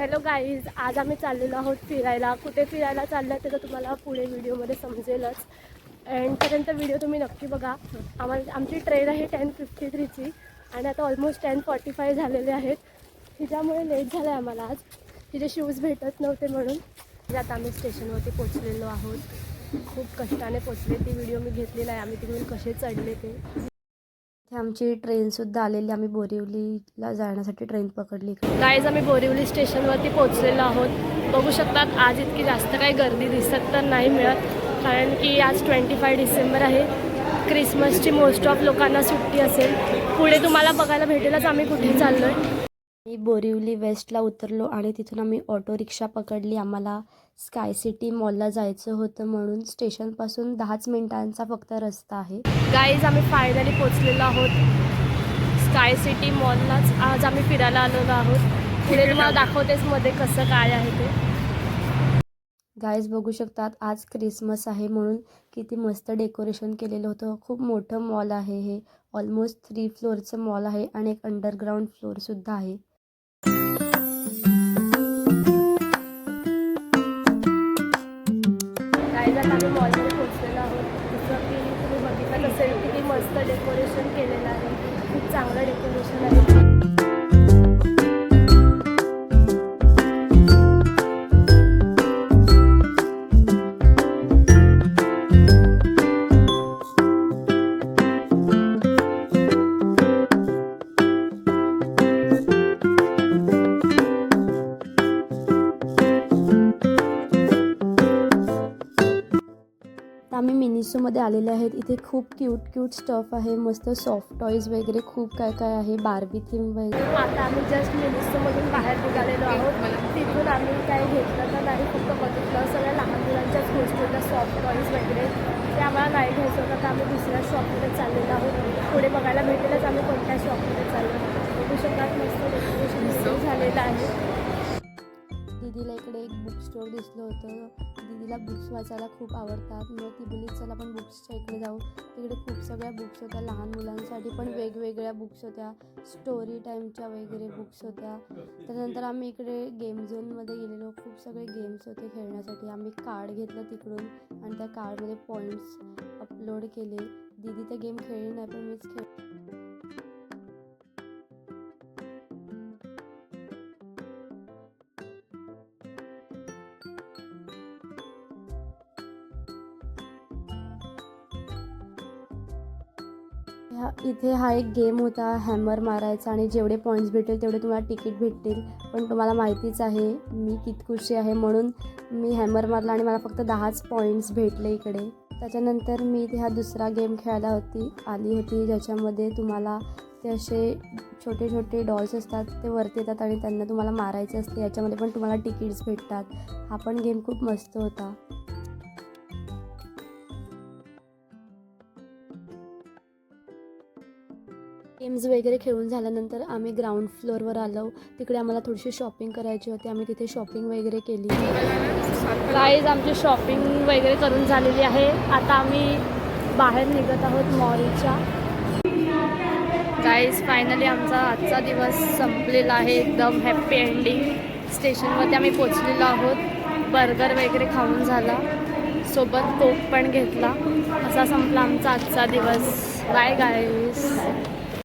Hello guys, आज आम्ही चाललेलो आहोत फिरायला. कुठे फिरायला चाललं ते तर तुम्हाला पुढे व्हिडिओमध्ये समजेलच. एंडपर्यंत व्हिडिओ तुम्ही नक्की बघा. आमची ट्रेन आहे 10:53ची आणि आता ऑलमोस्ट 10:45 झालेले आहेत. तिच्यामुळे लेट झालं आहे आम्हाला आज. तिचे शूज भेटत नव्हते म्हणून. आता आम्ही स्टेशनवरती पोचलेलो आहोत. खूप कष्टाने पोचले. ती व्हिडिओ मी घेतलेला आहे, आम्ही तिकडून कसे चढले ते. आमची ट्रेनसुद्धा आलेली. आम्ही बोरिवलीला जाण्यासाठी ट्रेन पकडली. गाईज, आम्ही बोरिवली स्टेशनवरती पोचलेलो आहोत. बघू शकतात आज इतकी जास्त काही गर्दी दिसत तर नाही मिळत, कारण की आज 25 डिसेंबर आहे. क्रिसमसची मोस्ट ऑफ लोकांना सुट्टी असेल. पुढे तुम्हाला बघायला भेटेलच आम्ही कुठे चाललो आहे. मी बोरिवली वेस्टला उतरलो आणि तिथून आम्ही ऑटो रिक्षा पकडली. आम्हाला स्काय सिटी मॉलला जायचं होतं म्हणून स्टेशनपासून 10 मिनिटांचा फक्त रस्ता आहे. गाईज, आम्ही फायनली पोचलेलो आहोत स्काय सिटी मॉललाच. आज आम्ही फिरायला आलेलो आहोत. पुढे तुम्हाला दाखवतेच मध्ये कसं काय आहे ते. गाईज, बघू शकतात आज क्रिसमस आहे म्हणून किती मस्त डेकोरेशन केलेलं होतं. खूप मोठं मॉल आहे हे. ऑलमोस्ट 3 फ्लोअरचं मॉल आहे आणि एक अंडरग्राऊंड फ्लोअरसुद्धा आहे. गाईज, आता आम्ही मॉलमध्ये पोचलेलो आहोत. जसं की तुम्ही बघितलं असेल किती मस्त डेकोरेशन केलेलं आहे. खूप चांगलं डेकोरेशन आहे. आम्ही मिनिसोमध्ये आलेले आहेत. इथे खूप क्यूट स्टफ आहे. मस्त सॉफ्ट टॉईज वगैरे खूप काय आहे. बार्बी थीम वगैरे. आता आम्ही जस्ट मिनिसोमधून बाहेर निघालेलो आहोत. तिथून आम्ही काय घेतलं तर नाही, फक्त बघितलं. सगळ्या लहान मुलांच्याच गोष्टी होत्या, सॉफ्ट टॉईज वगैरे. ते आम्हाला नाही घ्यायचं होतं, तर आम्ही दुसऱ्या शॉपमध्ये चाललेलो आहोत. पुढे बघायला भेटेलच आम्ही कोणत्या शॉपमध्ये चाललो. बघू शकतात मस्त डेकोरेशन झालेलं आहे. दीदीला इकडे एक बुक स्टोअर दिसलं होतं. दीदीला बुक्स वाचायला खूप आवडतात. मग ती बोलली चला आपण बुक्सच्या इकडे जाऊ. तिकडे खूप सगळ्या बुक्स होत्या. लहान मुलांसाठी पण वेगवेगळ्या बुक्स होत्या. स्टोरी टाईमच्या वगैरे बुक्स होत्या. त्यानंतर आम्ही इकडे गेम झोनमध्ये गेलेलो. खूप सगळे गेम्स होते खेळण्यासाठी. आम्ही कार्ड घेतलं तिकडून आणि त्या कार्डमध्ये पॉईंट्स अपलोड केले. दीदी तर गेम खेळली नाही, पण मीच खेळ. इथे हा एक गेम होता, हॅमर मारायचा आणि जेवढे पॉईंट्स भेटेल तेवढे तुम्हाला तिकीट भेटतील. पण तुम्हाला माहितीच आहे मी किती खुशी आहे म्हणून मी हॅमर मारला आणि मला फक्त 10च पॉईंट्स भेटले इकडे. त्याच्यानंतर मी इथे हा दुसरा गेम खेळायला आली होती, ज्याच्यामध्ये तुम्हाला ते असे छोटे छोटे डॉल्स असतात, ते वरती येतात आणि त्यांना तुम्हाला मारायचे असते. याच्यामध्ये पण तुम्हाला तिकीट्स भेटतात. हा पण गेम खूप मस्त होता. गेम्स वगैरे खेळून झाल्यानंतर आम्ही ग्राउंड फ्लोअरवर आलो. तिकडे आम्हाला थोडीशी शॉपिंग करायची होती. आम्ही तिथे शॉपिंग वगैरे केली. गाईज, आमची शॉपिंग वगैरे करून झालेली आहे. आता आम्ही बाहेर निघत आहोत मॉलच्या. गाईज, फायनली आमचा आजचा दिवस संपलेला आहे. एकदम हॅप्पी एंडिंग. स्टेशनवरती आम्ही पोचलेलो आहोत. बर्गर वगैरे खाऊन झाला, सोबत कोक पण घेतला. असा संपला आमचा आजचा दिवस. Bye guys.